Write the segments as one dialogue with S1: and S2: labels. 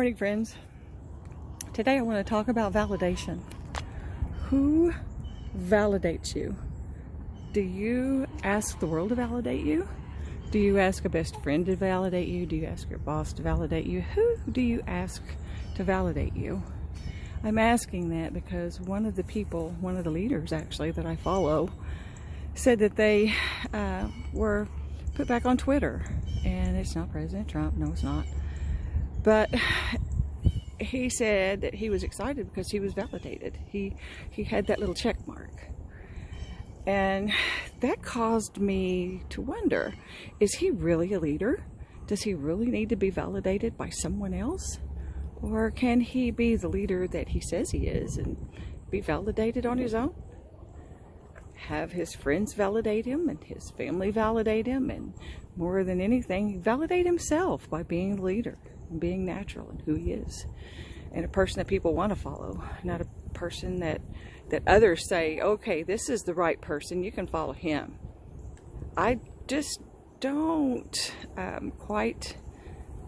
S1: morning, friends. Today I want to talk about validation. Who validates you? Do you ask the world to validate you? Do you ask a best friend to validate you? Do you ask your boss to validate you? Who do you ask to validate you? I'm asking that because one of the leaders actually that I follow said that they were put back on Twitter. And it's not President Trump, no it's not. But he said that he was excited because he was validated. He had that little check mark. And that caused me to wonder, is he really a leader? Does he really need to be validated by someone else? Or can he be the leader that he says he is and be validated on his own? Have his friends validate him and his family validate him, and more than anything, validate himself by being the leader and being natural and who he is, and a person that people want to follow, not a person that others say, okay, this is the right person, you can follow him. I just don't quite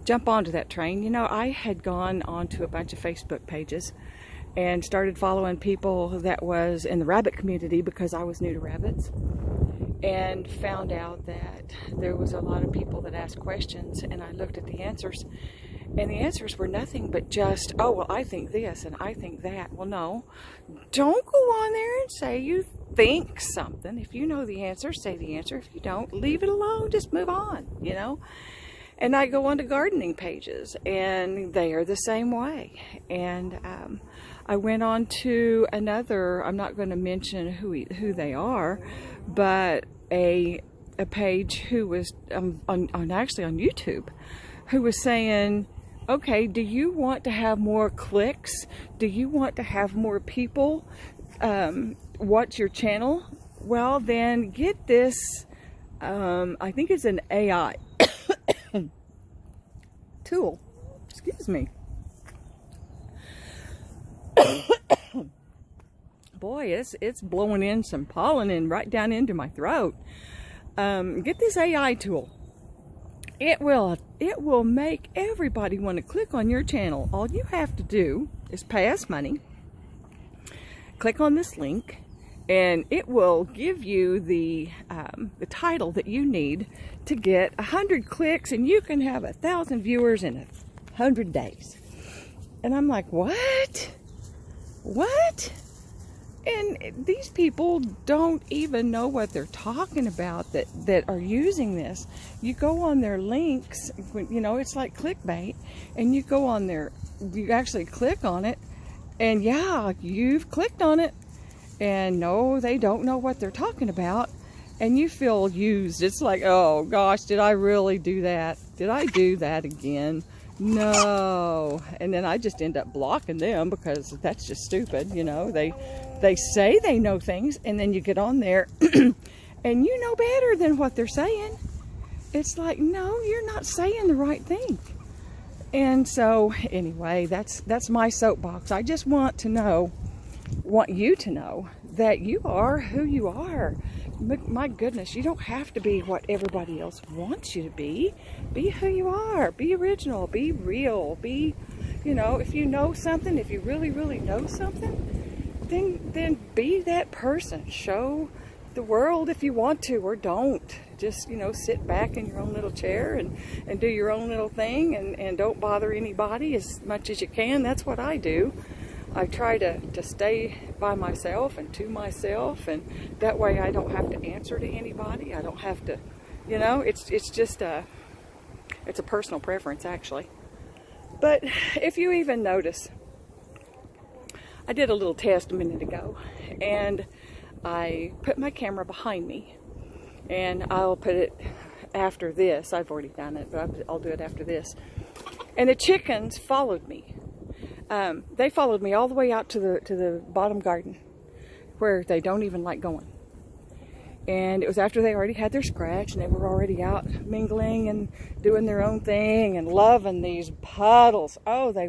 S1: jump onto that train. You know, I had gone onto a bunch of Facebook pages and started following people that was in the rabbit community because I was new to rabbits, and found out that there was a lot of people that asked questions, and I looked at the answers, and the answers were nothing but just, oh, well, I think this and I think that. Well, no, don't go on there and say you think something. If you know the answer, say the answer. If you don't, leave it alone, just move on, you know. And I go onto gardening pages, and they are the same way. And I went on to another, I'm not going to mention who they are, but a page who was actually on YouTube, who was saying, okay, do you want to have more clicks? Do you want to have more people watch your channel? Well, then get this, I think it's an AI tool. Excuse me. Boy, it's blowing in some pollen and right down into my throat. Get this AI tool. It will make everybody want to click on your channel. All you have to do is pay us money. Click on this link, and it will give you the title that you need to get 100 clicks, and you can have 1,000 viewers in 100 days. And I'm like, what? What? And these people don't even know what they're talking about that are using this. You go on their links, you know, it's like clickbait, and you go on there, you actually click on it, and yeah, you've clicked on it, and no, they don't know what they're talking about, and you feel used. It's like, oh gosh, did I really do that? Did I do that again? No. And then I just end up blocking them because that's just stupid, you know. They say they know things, and then you get on there and you know better than what they're saying. It's like, no, you're not saying the right thing. And so anyway, that's my soapbox. I just want you to know that you are who you are. My goodness, you don't have to be what everybody else wants you to be. Be who you are. Be original. Be real. Be, you know, if you know something, if you really, really know something, then be that person. Show the world if you want to, or don't. Just, you know, sit back in your own little chair and do your own little thing, and don't bother anybody as much as you can. That's what I do. I try to stay by myself and to myself, and that way I don't have to answer to anybody. I don't have to, you know, it's just it's a personal preference actually. But if you even notice, I did a little test a minute ago, and I put my camera behind me, and I'll put it after this. I've already done it, but I'll do it after this. And the chickens followed me. They followed me all the way out to the bottom garden, where they don't even like going. And it was after they already had their scratch, and they were already out mingling and doing their own thing and loving these puddles. Oh, they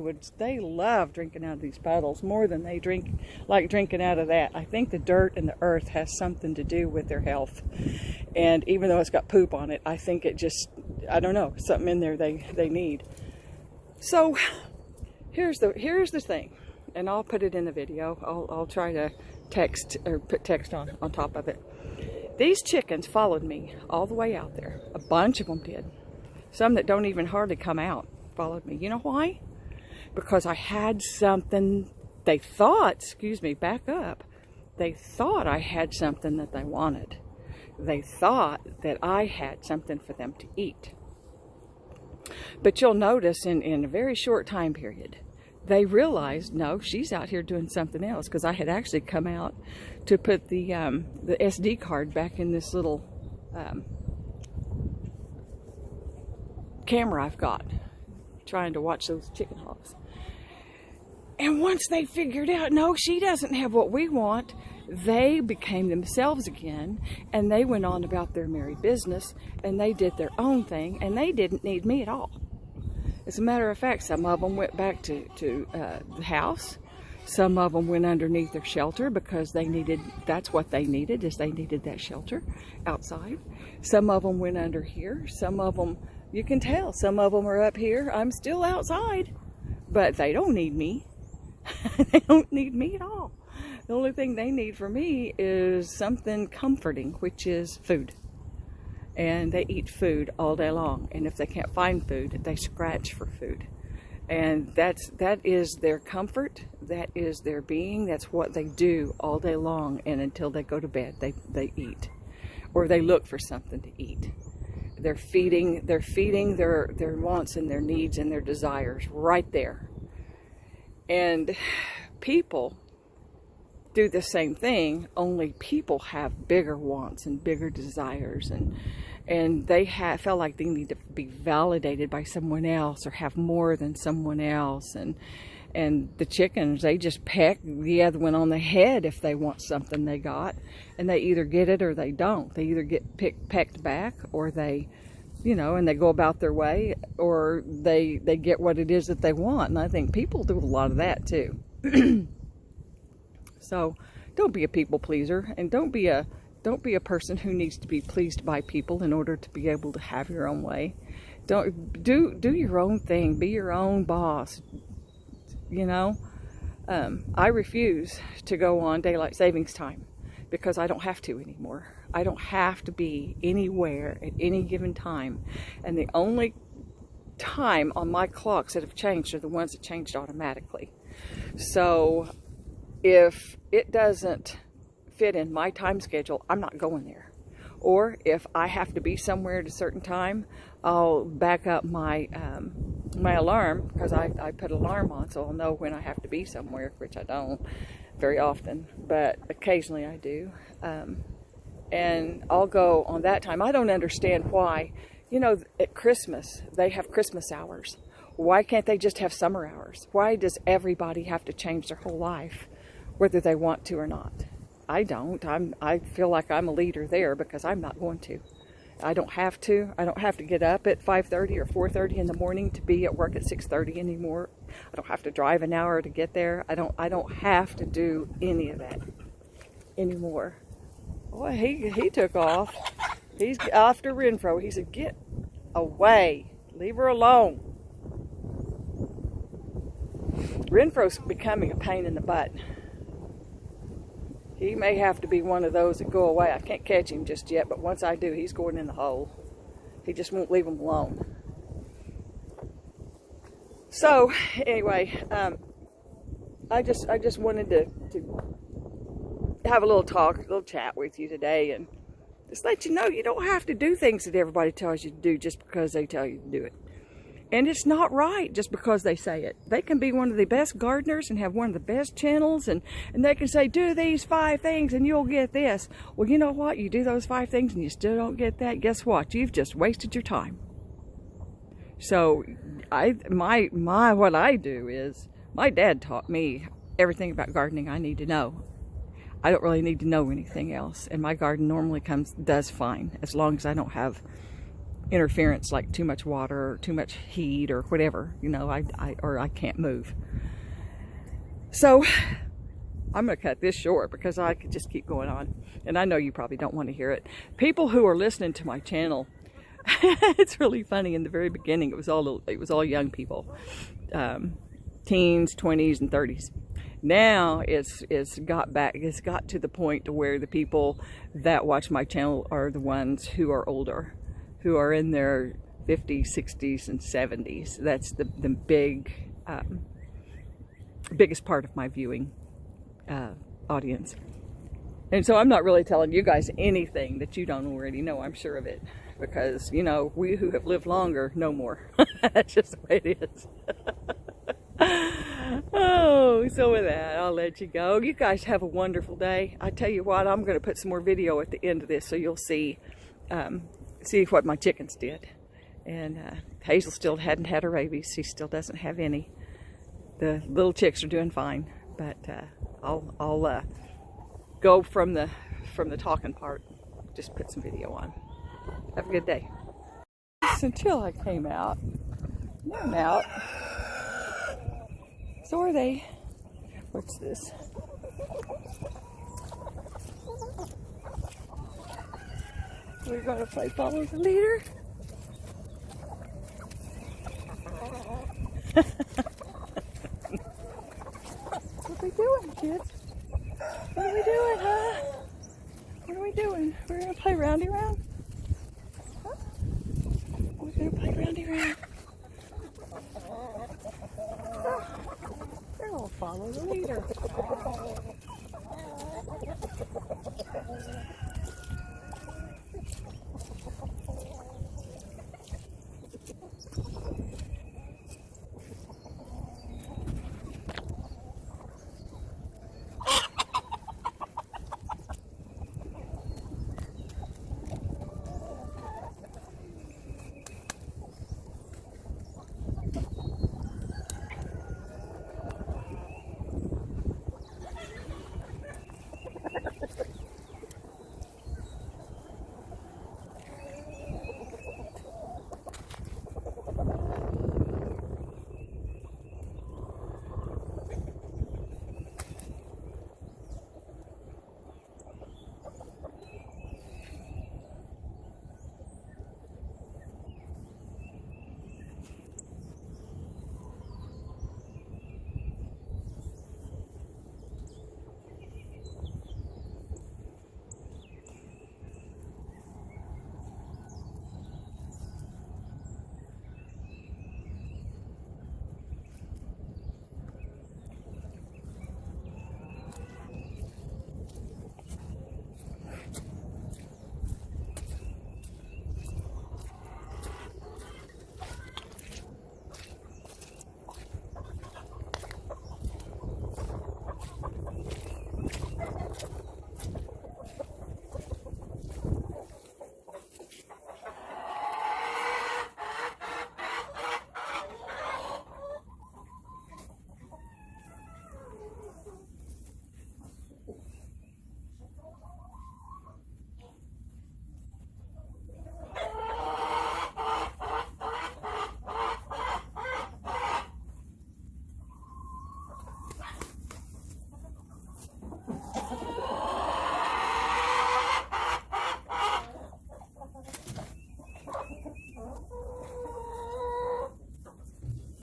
S1: love drinking out of these puddles more than they like drinking out of that. I think the dirt and the earth has something to do with their health. And even though it's got poop on it, I think it just, I don't know, something in there they need. So here's the thing, and I'll put it in the video. I'll try to text or put text on top of it. These chickens followed me all the way out there. A bunch of them did. Some that don't even hardly come out followed me. You know why? Because I had something they thought, excuse me, back up. They thought I had something that they wanted. They thought that I had something for them to eat. But you'll notice in a very short time period, they realized, no, she's out here doing something else, because I had actually come out to put the SD card back in this little camera I've got, trying to watch those chicken hogs. And once they figured out, no, she doesn't have what we want, they became themselves again, and they went on about their merry business, and they did their own thing, and they didn't need me at all. As a matter of fact, some of them went back to the house. Some of them went underneath their shelter because that's what they needed, is they needed that shelter outside. Some of them went under here. Some of them, you can tell, some of them are up here. I'm still outside, but they don't need me. They don't need me at all. The only thing they need from me is something comforting, which is food. And they eat food all day long. And if they can't find food, they scratch for food. And that is their comfort. That is their being. That's what they do all day long. And until they go to bed, they eat. Or they look for something to eat. They're feeding their wants and their needs and their desires right there. And people do the same thing, only people have bigger wants and bigger desires, and they felt like they need to be validated by someone else or have more than someone else. And the chickens, they just peck the other one on the head if they want something they got, and they either get it or they don't. They either get pecked back, or they, you know, and they go about their way, or they get what it is that they want. And I think people do a lot of that too. So don't be a people pleaser, and don't be a person who needs to be pleased by people in order to be able to have your own way. Don't do your own thing. Be your own boss. You know, I refuse to go on daylight savings time because I don't have to anymore. I don't have to be anywhere at any given time, and the only time on my clocks that have changed are the ones that changed automatically. So if it doesn't fit in my time schedule, I'm not going there. Or if I have to be somewhere at a certain time, I'll back up my my alarm, because I put an alarm on, so I'll know when I have to be somewhere, which I don't very often, but occasionally I do. And I'll go on that time. I don't understand why, you know, at Christmas, they have Christmas hours. Why can't they just have summer hours? Why does everybody have to change their whole life, whether they want to or not? I don't. I feel like I'm a leader there because I'm not going to. I don't have to. I don't have to get up at 5:30 or 4:30 in the morning to be at work at 6:30 anymore. I don't have to drive an hour to get there. I don't have to do any of that anymore. Boy, he took off. He's after Renfro. He said, "Get away. Leave her alone." Renfro's becoming a pain in the butt. He may have to be one of those that go away. I can't catch him just yet, but once I do, he's going in the hole. He just won't leave him alone. So, anyway, I just wanted to have a little chat with you today, and just let you know you don't have to do things that everybody tells you to do just because they tell you to do it. And it's not right just because they say it. They can be one of the best gardeners and have one of the best channels, and they can say, do these 5 things and you'll get this. Well, you know what? You do those 5 things and you still don't get that. Guess what? You've just wasted your time. So what I do is, my dad taught me everything about gardening I need to know. I don't really need to know anything else. And my garden normally does fine, as long as I don't have interference like too much water or too much heat or whatever, you know, I can't move. So I'm going to cut this short because I could just keep going on, and I know you probably don't want to hear it. People who are listening to my channel, it's really funny. In the very beginning, it was all young people, teens, 20s, and 30s. Now it's got to the point to where the people that watch my channel are the ones who are older, who are in their 50s, 60s, and 70s. That's the biggest part of my viewing audience. And so I'm not really telling you guys anything that you don't already know. I'm sure of it, because you know, we who have lived longer know more. That's just the way it is. Oh, so with that, I'll let you go. You guys have a wonderful day. I tell you what, I'm going to put some more video at the end of this, so you'll see what my chickens did. And Hazel still hadn't had her rabies. She still doesn't have any. The little chicks are doing fine, but I'll go from the talking part. Just put some video on. Have a good day. Until I came out. Now I'm out. So are they. What's this? We're gonna play follow the leader. What are we doing, kids? What are we doing, huh? What are we doing? We're gonna play roundy round? Huh? We're gonna play roundy round. They're all follow the leader.